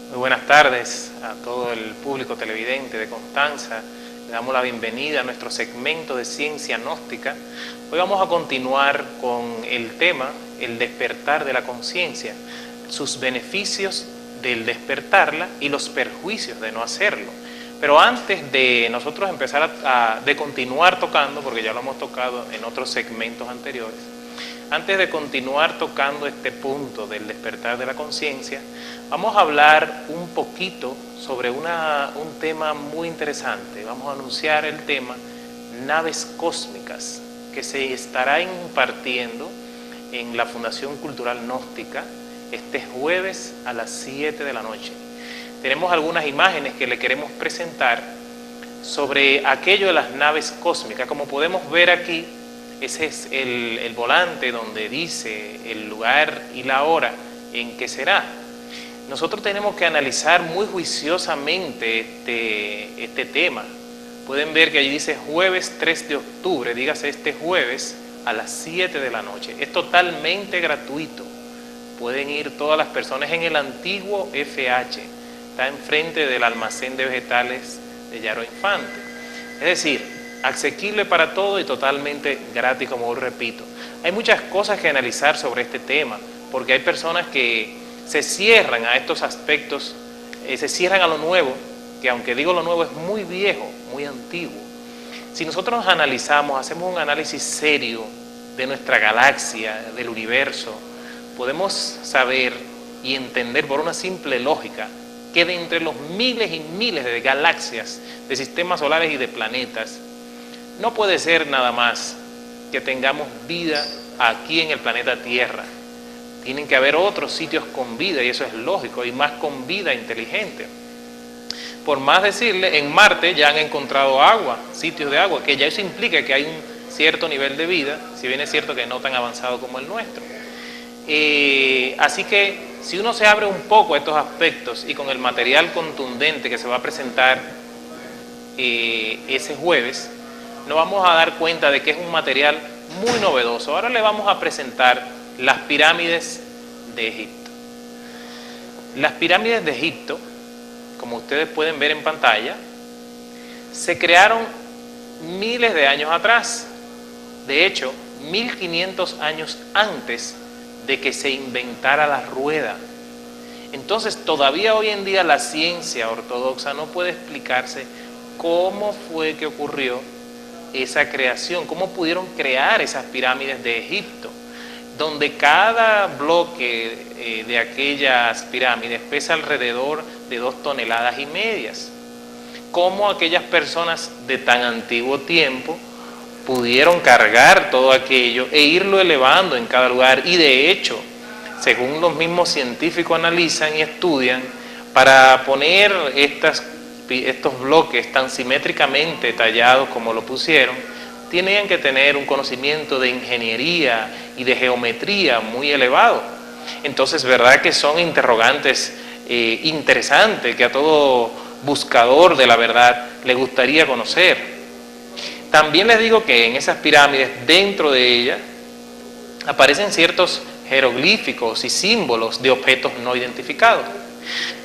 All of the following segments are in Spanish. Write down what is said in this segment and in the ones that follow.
Muy buenas tardes a todo el público televidente de Constanza. Le damos la bienvenida a nuestro segmento de Ciencia Gnóstica. Hoy vamos a continuar con el tema, el despertar de la conciencia, sus beneficios del despertarla y los perjuicios de no hacerlo. Pero antes de nosotros empezar de continuar tocando, porque ya lo hemos tocado en otros segmentos anteriores, antes de continuar tocando este punto del despertar de la conciencia, vamos a hablar un poquito sobre un tema muy interesante. Vamos a anunciar el tema naves cósmicas, que se estará impartiendo en la Fundación Cultural Gnóstica este jueves a las 7 de la noche. Tenemos algunas imágenes que le queremos presentar sobre aquello de las naves cósmicas. Como podemos ver aquí, ese es el volante donde dice el lugar y la hora en que será. Nosotros tenemos que analizar muy juiciosamente este tema. Pueden ver que allí dice jueves 3 de octubre, dígase este jueves a las 7 de la noche. Es totalmente gratuito. Pueden ir todas las personas en el antiguo FH. Está enfrente del almacén de vegetales de Yaro Infante. Es decir, asequible para todo y totalmente gratis, como hoy repito. Hay muchas cosas que analizar sobre este tema, porque hay personas que se cierran a estos aspectos, se cierran a lo nuevo, que aunque digo lo nuevo es muy viejo, muy antiguo. Si nosotros analizamos, hacemos un análisis serio de nuestra galaxia, del universo, podemos saber y entender por una simple lógica que de entre los miles y miles de galaxias, de sistemas solares y de planetas, no puede ser nada más que tengamos vida aquí en el planeta Tierra. Tienen que haber otros sitios con vida, y eso es lógico, y más con vida inteligente. Por más decirle, en Marte ya han encontrado agua, sitios de agua, que ya eso implica que hay un cierto nivel de vida, si bien es cierto que no tan avanzado como el nuestro. Así que si uno se abre un poco a estos aspectos y con el material contundente que se va a presentar ese jueves, nos vamos a dar cuenta de que es un material muy novedoso. Ahora le vamos a presentar las pirámides de Egipto. Las pirámides de Egipto, como ustedes pueden ver en pantalla, se crearon miles de años atrás. De hecho, 1500 años antes de que se inventara la rueda. Entonces, todavía hoy en día la ciencia ortodoxa no puede explicarse cómo fue que ocurrió esa creación, cómo pudieron crear esas pirámides de Egipto, donde cada bloque de aquellas pirámides pesa alrededor de 2,5 toneladas. Cómo aquellas personas de tan antiguo tiempo pudieron cargar todo aquello e irlo elevando en cada lugar. Y de hecho, según los mismos científicos analizan y estudian, para poner estos bloques tan simétricamente tallados como lo pusieron, tenían que tener un conocimiento de ingeniería y de geometría muy elevado. Entonces, verdad que son interrogantes interesantes que a todo buscador de la verdad le gustaría conocer. También les digo que en esas pirámides, dentro de ellas, aparecen ciertos jeroglíficos y símbolos de objetos no identificados.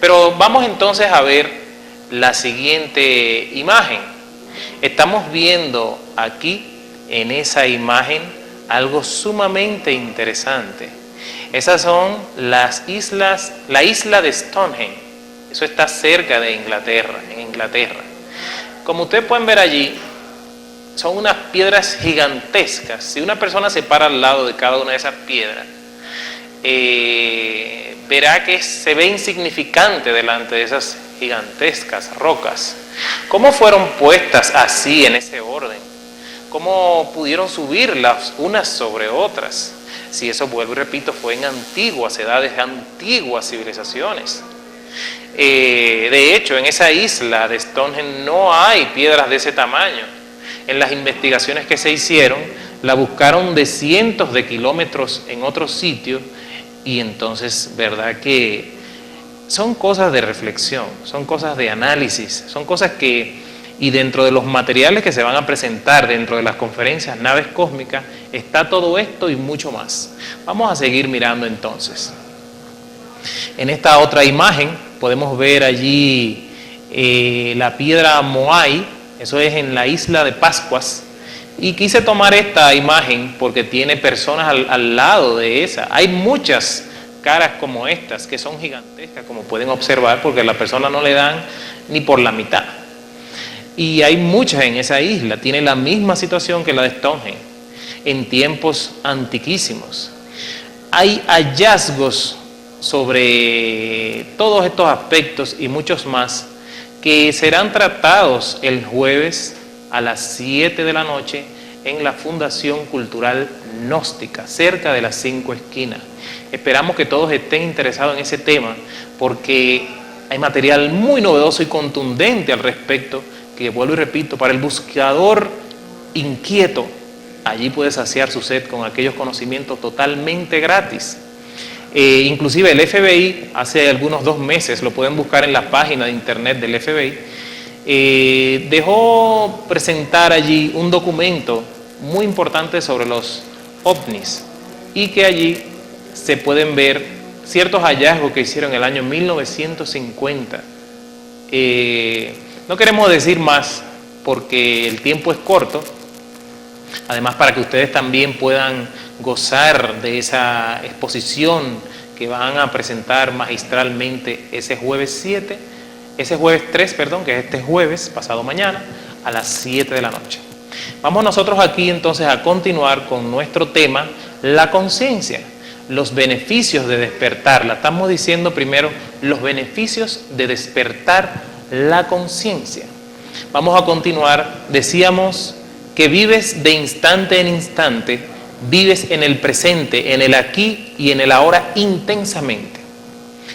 Pero vamos entonces a ver la siguiente imagen. Estamos viendo aquí en esa imagen algo sumamente interesante. Esas son las islas, la isla de Stonehenge. Eso está cerca de Inglaterra, en Inglaterra. Como ustedes pueden ver allí, son unas piedras gigantescas. Si una persona se para al lado de cada una de esas piedras, verá que se ve insignificante delante de esas gigantescas rocas. ¿Cómo fueron puestas así en ese orden? ¿Cómo pudieron subirlas unas sobre otras? Si eso, vuelvo y repito, fue en antiguas edades, antiguas civilizaciones. De hecho, en esa isla de Stonehenge no hay piedras de ese tamaño. En las investigaciones que se hicieron, la buscaron de cientos de kilómetros en otros sitios, y entonces, verdad que son cosas de reflexión, son cosas de análisis, son cosas que, y dentro de los materiales que se van a presentar dentro de las conferencias Naves Cósmicas, está todo esto y mucho más. Vamos a seguir mirando entonces. En esta otra imagen podemos ver allí la piedra Moai, eso es en la isla de Pascuas. Y quise tomar esta imagen porque tiene personas al lado de esa. Hay muchas caras como estas que son gigantescas, como pueden observar, porque a la persona no le dan ni por la mitad. Y hay muchas en esa isla. Tiene la misma situación que la de Stonehenge en tiempos antiquísimos. Hay hallazgos sobre todos estos aspectos y muchos más que serán tratados el jueves a las 7 de la noche en la Fundación Cultural Gnóstica, cerca de las 5 esquinas. Esperamos que todos estén interesados en ese tema, porque hay material muy novedoso y contundente al respecto, que vuelvo y repito, para el buscador inquieto, allí puede saciar su sed con aquellos conocimientos totalmente gratis. Inclusive el FBI, hace algunos 2 meses, lo pueden buscar en la página de internet del FBI, dejó presentar allí un documento muy importante sobre los ovnis, y que allí se pueden ver ciertos hallazgos que hicieron en el año 1950. No queremos decir más porque el tiempo es corto, además para que ustedes también puedan gozar de esa exposición que van a presentar magistralmente ese jueves 3, que es este jueves, pasado mañana, a las 7 de la noche. Vamos nosotros aquí entonces a continuar con nuestro tema, la conciencia, los beneficios de despertarla. Estamos diciendo primero los beneficios de despertar la conciencia. Vamos a continuar, decíamos que vives de instante en instante, vives en el presente, en el aquí y en el ahora intensamente.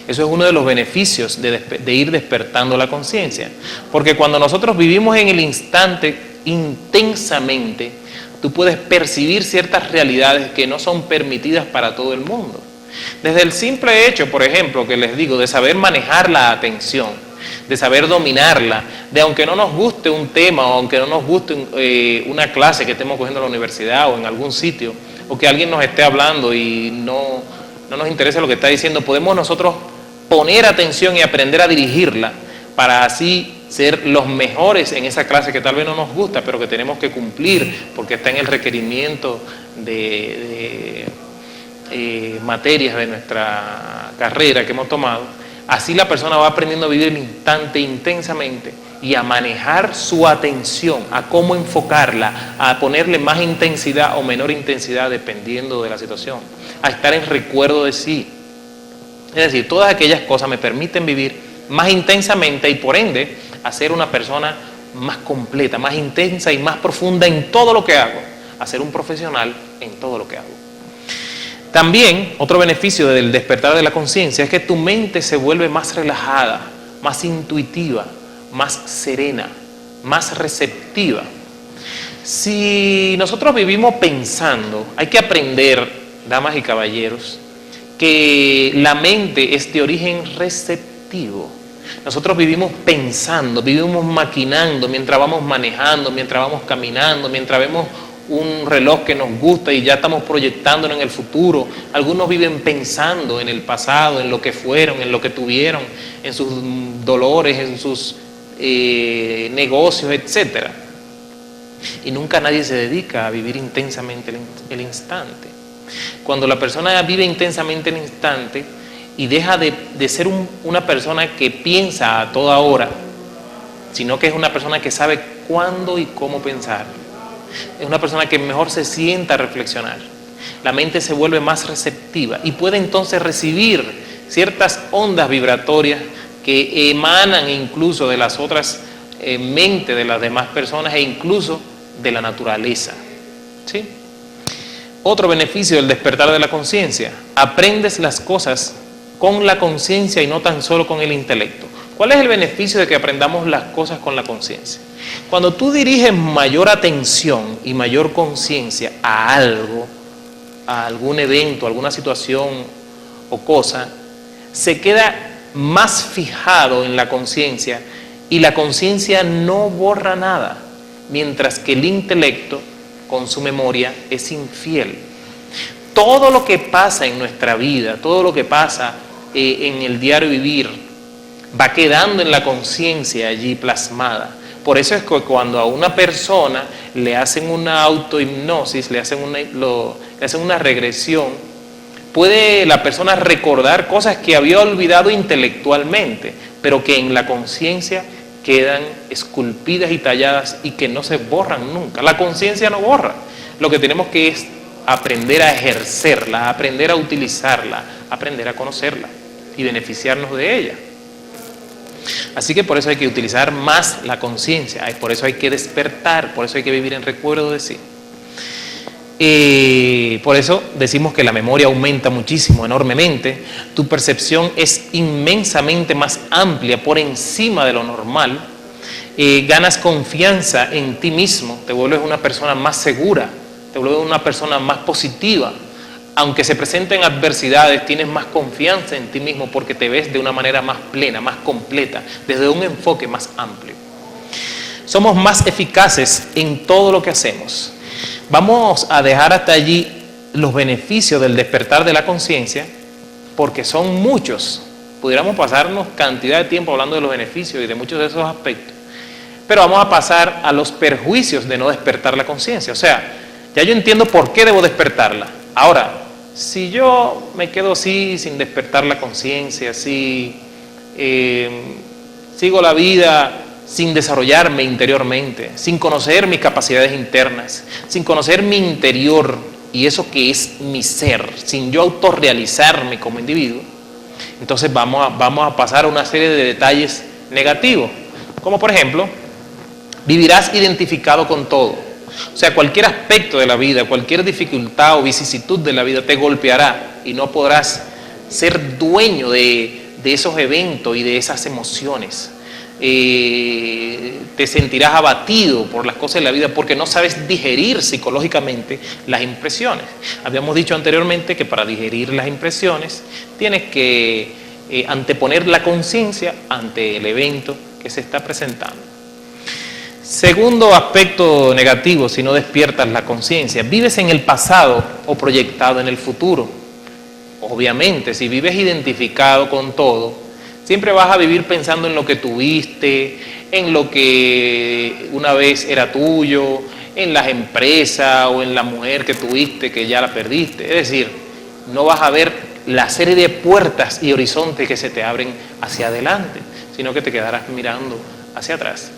Eso es uno de los beneficios de ir despertando la conciencia. Porque cuando nosotros vivimos en el instante intensamente, tú puedes percibir ciertas realidades que no son permitidas para todo el mundo. Desde el simple hecho, por ejemplo, que les digo, de saber manejar la atención, de saber dominarla, de aunque no nos guste un tema o aunque no nos guste una clase que estemos cogiendo en la universidad o en algún sitio, o que alguien nos esté hablando y no nos interesa lo que está diciendo, podemos nosotros poner atención y aprender a dirigirla para así ser los mejores en esa clase que tal vez no nos gusta, pero que tenemos que cumplir porque está en el requerimiento de materias de nuestra carrera que hemos tomado. Así la persona va aprendiendo a vivir el instante intensamente y a manejar su atención, a cómo enfocarla, a ponerle más intensidad o menor intensidad dependiendo de la situación, a estar en recuerdo de sí. Es decir, todas aquellas cosas me permiten vivir más intensamente y por ende a ser una persona más completa, más intensa y más profunda en todo lo que hago, a ser un profesional en todo lo que hago. También, otro beneficio del despertar de la conciencia es que tu mente se vuelve más relajada, más intuitiva, más serena, más receptiva. Si nosotros vivimos pensando, hay que aprender, damas y caballeros, que la mente es de origen receptivo. Nosotros vivimos pensando, vivimos maquinando mientras vamos manejando, mientras vamos caminando, mientras vemos un reloj que nos gusta y ya estamos proyectándolo en el futuro. Algunos viven pensando en el pasado, en lo que fueron, en lo que tuvieron, en sus dolores, en sus negocios, etc. Y nunca nadie se dedica a vivir intensamente el instante. Cuando la persona vive intensamente el instante y deja de ser una persona que piensa a toda hora, sino que es una persona que sabe cuándo y cómo pensar. Es una persona que mejor se sienta a reflexionar. La mente se vuelve más receptiva y puede entonces recibir ciertas ondas vibratorias que emanan incluso de las otras mentes de las demás personas e incluso de la naturaleza. ¿Sí? Otro beneficio del despertar de la conciencia: aprendes las cosas con la conciencia y no tan solo con el intelecto. ¿Cuál es el beneficio de que aprendamos las cosas con la conciencia? Cuando tú diriges mayor atención y mayor conciencia a algo, a algún evento, a alguna situación o cosa, se queda más fijado en la conciencia y la conciencia no borra nada, mientras que el intelecto con su memoria es infiel. Todo lo que pasa en nuestra vida, todo lo que pasa en el diario vivir, va quedando en la conciencia allí plasmada. Por eso es que cuando a una persona le hacen una autohipnosis, le hacen una regresión, puede la persona recordar cosas que había olvidado intelectualmente, pero que en la conciencia quedan esculpidas y talladas y que no se borran nunca. La conciencia no borra. Lo que tenemos que es aprender a ejercerla, aprender a utilizarla, aprender a conocerla y beneficiarnos de ella. Así que por eso hay que utilizar más la conciencia, por eso hay que despertar, por eso hay que vivir en recuerdo de sí. Por eso decimos que la memoria aumenta muchísimo, enormemente. Tu percepción es inmensamente más amplia, por encima de lo normal. Ganas confianza en ti mismo, te vuelves una persona más segura, te vuelves una persona más positiva. Aunque se presenten adversidades, tienes más confianza en ti mismo porque te ves de una manera más plena, más completa, desde un enfoque más amplio. Somos más eficaces en todo lo que hacemos. Vamos a dejar hasta allí los beneficios del despertar de la conciencia, porque son muchos. Pudiéramos pasarnos cantidad de tiempo hablando de los beneficios y de muchos de esos aspectos. Pero vamos a pasar a los perjuicios de no despertar la conciencia. O sea, ya yo entiendo por qué debo despertarla. Ahora, si yo me quedo así sin despertar la conciencia, si sigo la vida sin desarrollarme interiormente, sin conocer mis capacidades internas, sin conocer mi interior y eso que es mi ser, sin yo autorrealizarme como individuo, entonces vamos a pasar a una serie de detalles negativos, como por ejemplo, vivirás identificado con todo. O sea, cualquier aspecto de la vida, cualquier dificultad o vicisitud de la vida te golpeará y no podrás ser dueño de esos eventos y de esas emociones. Te sentirás abatido por las cosas de la vida porque no sabes digerir psicológicamente las impresiones. Habíamos dicho anteriormente que para digerir las impresiones tienes que anteponer la conciencia ante el evento que se está presentando. Segundo aspecto negativo, si no despiertas la conciencia, vives en el pasado o proyectado en el futuro. Obviamente, si vives identificado con todo, siempre vas a vivir pensando en lo que tuviste, en lo que una vez era tuyo, en las empresas o en la mujer que tuviste que ya la perdiste. Es decir, no vas a ver la serie de puertas y horizontes que se te abren hacia adelante, sino que te quedarás mirando hacia atrás.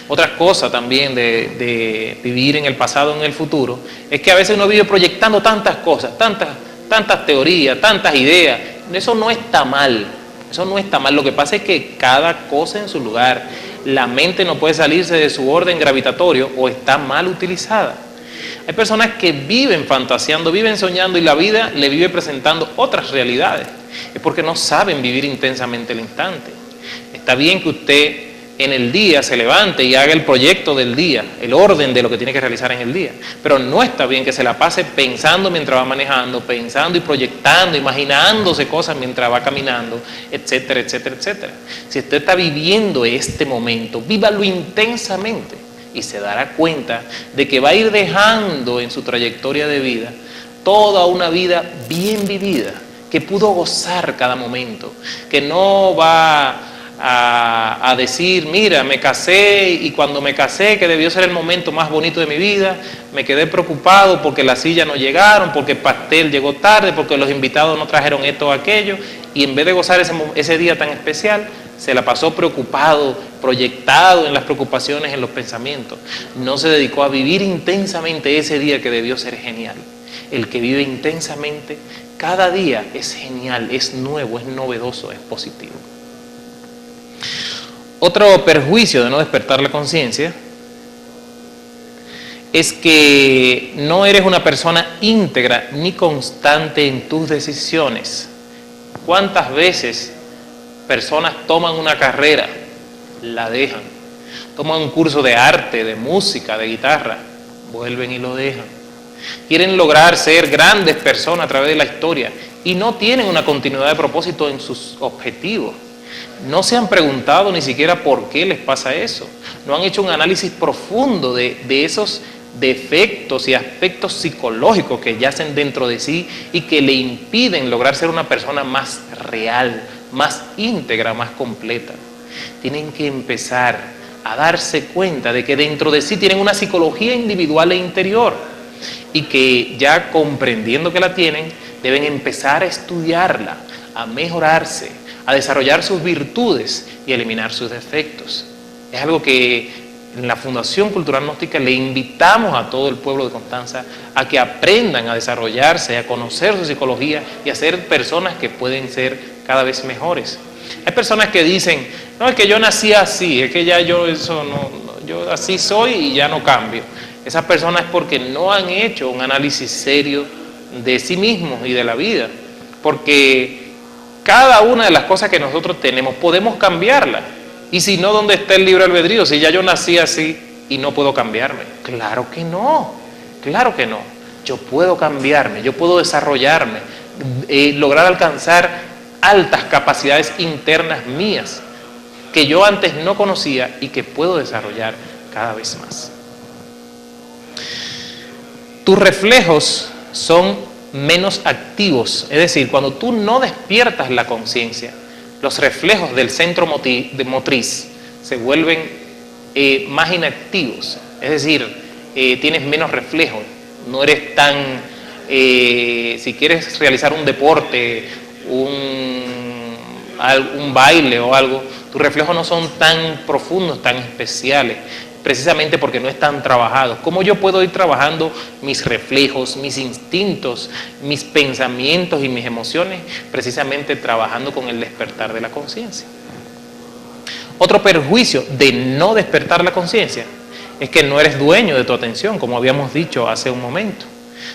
Otra cosa también de vivir en el pasado o en el futuro es que a veces uno vive proyectando tantas cosas, tantas teorías, tantas ideas. Eso no está mal, eso no está mal. Lo que pasa es que cada cosa en su lugar, la mente no puede salirse de su orden gravitatorio o está mal utilizada. Hay personas que viven fantaseando, viven soñando y la vida le vive presentando otras realidades. Es porque no saben vivir intensamente el instante. Está bien que usted en el día se levante y haga el proyecto del día, el orden de lo que tiene que realizar en el día. Pero no está bien que se la pase pensando mientras va manejando, pensando y proyectando, imaginándose cosas mientras va caminando, etcétera, etcétera, etcétera. Si usted está viviendo este momento, vívalo intensamente y se dará cuenta de que va a ir dejando en su trayectoria de vida toda una vida bien vivida, que pudo gozar cada momento, que no va a decir, mira, me casé y cuando me casé, que debió ser el momento más bonito de mi vida, me quedé preocupado porque las sillas no llegaron, porque el pastel llegó tarde, porque los invitados no trajeron esto o aquello, y en vez de gozar ese día tan especial, se la pasó preocupado, proyectado en las preocupaciones, en los pensamientos. No se dedicó a vivir intensamente ese día que debió ser genial. El que vive intensamente, cada día es genial, es nuevo, es novedoso, es positivo. Otro perjuicio de no despertar la conciencia es que no eres una persona íntegra ni constante en tus decisiones. ¿Cuántas veces personas toman una carrera, la dejan? Toman un curso de arte, de música, de guitarra, vuelven y lo dejan. Quieren lograr ser grandes personas a través de la historia y no tienen una continuidad de propósito en sus objetivos. No se han preguntado ni siquiera por qué les pasa eso. No han hecho un análisis profundo de esos defectos y aspectos psicológicos que yacen dentro de sí y que le impiden lograr ser una persona más real, más íntegra, más completa. Tienen que empezar a darse cuenta de que dentro de sí tienen una psicología individual e interior y que ya comprendiendo que la tienen, deben empezar a estudiarla, a mejorarse, a desarrollar sus virtudes y eliminar sus defectos. Es algo que en la Fundación Cultural Gnóstica le invitamos a todo el pueblo de Constanza a que aprendan a desarrollarse, a conocer su psicología y a ser personas que pueden ser cada vez mejores. Hay personas que dicen, no, es que yo nací así, es que ya yo así soy y ya no cambio. Esas personas es porque no han hecho un análisis serio de sí mismos y de la vida, porque cada una de las cosas que nosotros tenemos podemos cambiarla. Y si no, ¿dónde está el libre albedrío? Si ya yo nací así y no puedo cambiarme. Claro que no, claro que no. Yo puedo cambiarme, yo puedo desarrollarme, lograr alcanzar altas capacidades internas mías que yo antes no conocía y que puedo desarrollar cada vez más. Tus reflejos son menos activos, es decir, cuando tú no despiertas la conciencia, los reflejos del centro motriz se vuelven más inactivos, es decir, tienes menos reflejos, no eres tan, si quieres realizar un deporte, un baile o algo, tus reflejos no son tan profundos, tan especiales, precisamente porque no están trabajados. ¿Cómo yo puedo ir trabajando mis reflejos, mis instintos, mis pensamientos y mis emociones? Precisamente trabajando con el despertar de la conciencia. Otro perjuicio de no despertar la conciencia es que no eres dueño de tu atención, como habíamos dicho hace un momento.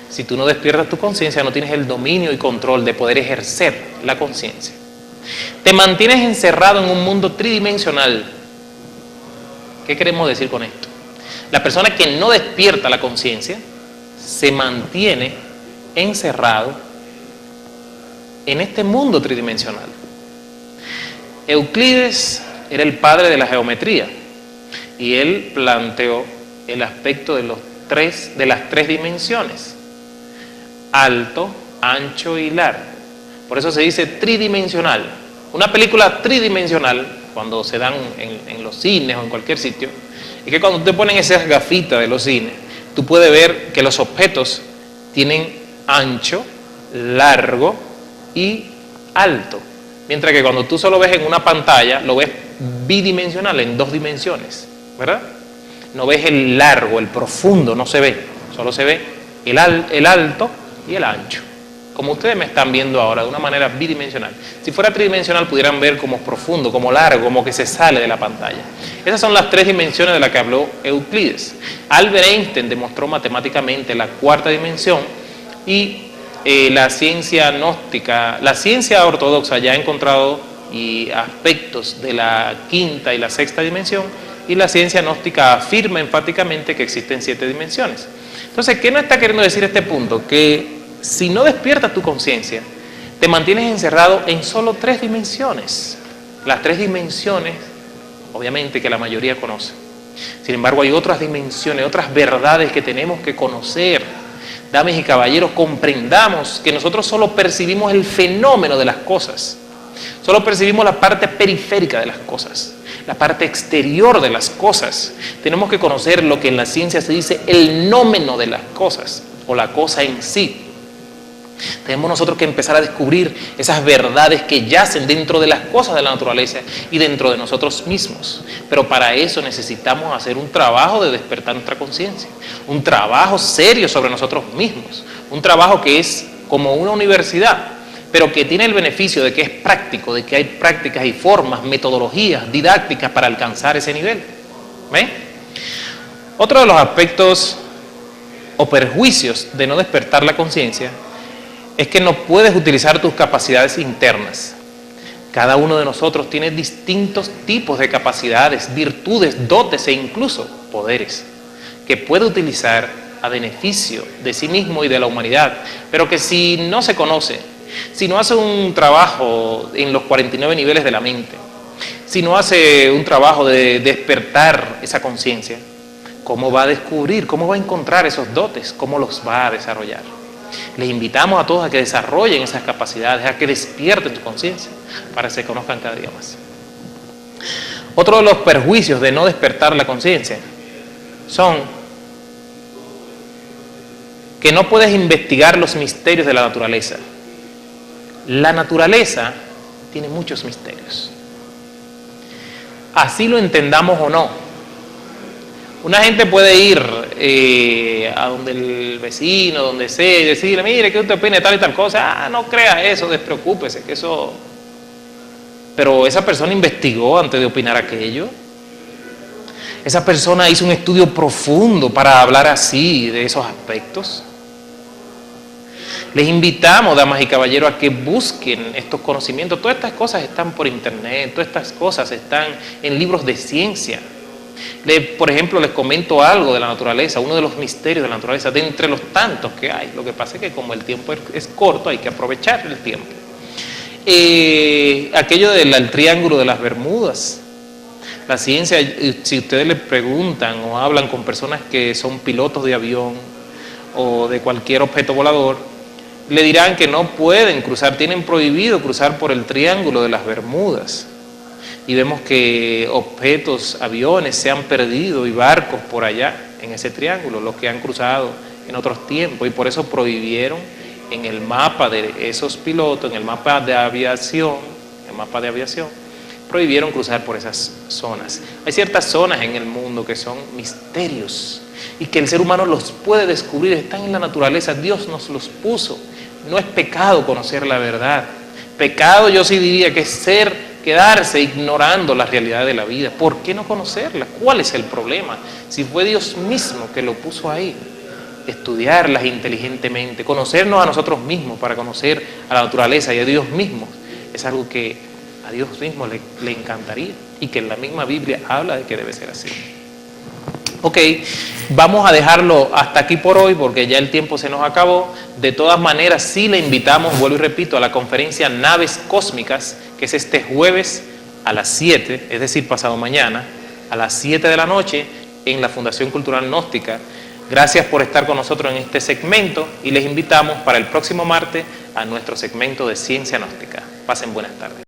Si tú no despiertas tu conciencia, no tienes el dominio y control de poder ejercer la conciencia. Te mantienes encerrado en un mundo tridimensional. ¿Qué queremos decir con esto? La persona que no despierta la conciencia se mantiene encerrado en este mundo tridimensional. Euclides era el padre de la geometría y él planteó el aspecto de las tres dimensiones: alto, ancho y largo. Por eso se dice tridimensional. Una película tridimensional, cuando se dan en los cines o en cualquier sitio, es que cuando te ponen esas gafitas de los cines, tú puedes ver que los objetos tienen ancho, largo y alto. Mientras que cuando tú solo ves en una pantalla, lo ves bidimensional, en dos dimensiones, ¿verdad? No ves el largo, el profundo, no se ve, solo se ve el alto y el ancho. Como ustedes me están viendo ahora, de una manera bidimensional. Si fuera tridimensional, pudieran ver como profundo, como largo, como que se sale de la pantalla. Esas son las tres dimensiones de las que habló Euclides. Albert Einstein demostró matemáticamente la cuarta dimensión y la ciencia gnóstica, la ciencia ortodoxa ya ha encontrado aspectos de la quinta y la sexta dimensión, y la ciencia gnóstica afirma enfáticamente que existen 7 dimensiones. Entonces, ¿qué nos está queriendo decir este punto? Que si no despiertas tu conciencia, te mantienes encerrado en solo 3 dimensiones. Las 3 dimensiones, obviamente, que la mayoría conoce. Sin embargo, hay otras dimensiones, otras verdades que tenemos que conocer. Damas y caballeros, comprendamos que nosotros solo percibimos el fenómeno de las cosas. Solo percibimos la parte periférica de las cosas, la parte exterior de las cosas. Tenemos que conocer lo que en la ciencia se dice el nómeno de las cosas, o la cosa en sí. Tenemos nosotros que empezar a descubrir esas verdades que yacen dentro de las cosas de la naturaleza y dentro de nosotros mismos. Pero para eso necesitamos hacer un trabajo de despertar nuestra conciencia, un trabajo serio sobre nosotros mismos, un trabajo que es como una universidad, pero que tiene el beneficio de que es práctico, de que hay prácticas y formas, metodologías didácticas para alcanzar ese nivel. ¿Ven? Otro de los aspectos o perjuicios de no despertar la conciencia es que no puedes utilizar tus capacidades internas. Cada uno de nosotros tiene distintos tipos de capacidades, virtudes, dotes e incluso poderes que puede utilizar a beneficio de sí mismo y de la humanidad, pero que si no se conoce, si no hace un trabajo en los 49 niveles de la mente, si no hace un trabajo de despertar esa conciencia, ¿cómo va a descubrir, cómo va a encontrar esos dotes, cómo los va a desarrollar? Les invitamos a todos a que desarrollen esas capacidades, a que despierten su conciencia para que se conozcan cada día más. Otro de los perjuicios de no despertar la conciencia son que no puedes investigar los misterios de la naturaleza. La naturaleza tiene muchos misterios. Así lo entendamos o no. Una gente puede ir a donde el vecino, donde sea, y decirle, mire, ¿qué usted opina de tal y tal cosa? Ah, no crea eso, despreocúpese, que eso... Pero esa persona investigó antes de opinar aquello. Esa persona hizo un estudio profundo para hablar así de esos aspectos. Les invitamos, damas y caballeros, a que busquen estos conocimientos. Todas estas cosas están por internet, todas estas cosas están en libros de ciencia. Por ejemplo, les comento algo de la naturaleza, uno de los misterios de la naturaleza, de entre los tantos que hay. Lo que pasa es que como el tiempo es corto, hay que aprovechar el tiempo. Aquello del triángulo de las Bermudas. La ciencia, si ustedes les preguntan o hablan con personas que son pilotos de avión o de cualquier objeto volador, le dirán que no pueden cruzar, tienen prohibido cruzar por el triángulo de las Bermudas. Y vemos que objetos, aviones se han perdido y barcos por allá en ese triángulo, los que han cruzado en otros tiempos, y por eso prohibieron en el mapa de esos pilotos, en el mapa de aviación, prohibieron cruzar por esas zonas. Hay ciertas zonas en el mundo que son misterios y que el ser humano los puede descubrir, están en la naturaleza, Dios nos los puso. No es pecado conocer la verdad. Pecado yo sí diría que es quedarse ignorando la realidad de la vida. ¿Por qué no conocerla? ¿Cuál es el problema? Si fue Dios mismo que lo puso ahí. Estudiarlas inteligentemente, conocernos a nosotros mismos para conocer a la naturaleza y a Dios mismo, es algo que a Dios mismo le encantaría y que en la misma Biblia habla de que debe ser así. Ok, vamos a dejarlo hasta aquí por hoy porque ya el tiempo se nos acabó. De todas maneras, sí le invitamos, vuelvo y repito, a la conferencia Naves Cósmicas, que es este jueves a las 7, es decir, pasado mañana, a las 7 de la noche, en la Fundación Cultural Gnóstica. Gracias por estar con nosotros en este segmento y les invitamos para el próximo martes a nuestro segmento de Ciencia Gnóstica. Pasen buenas tardes.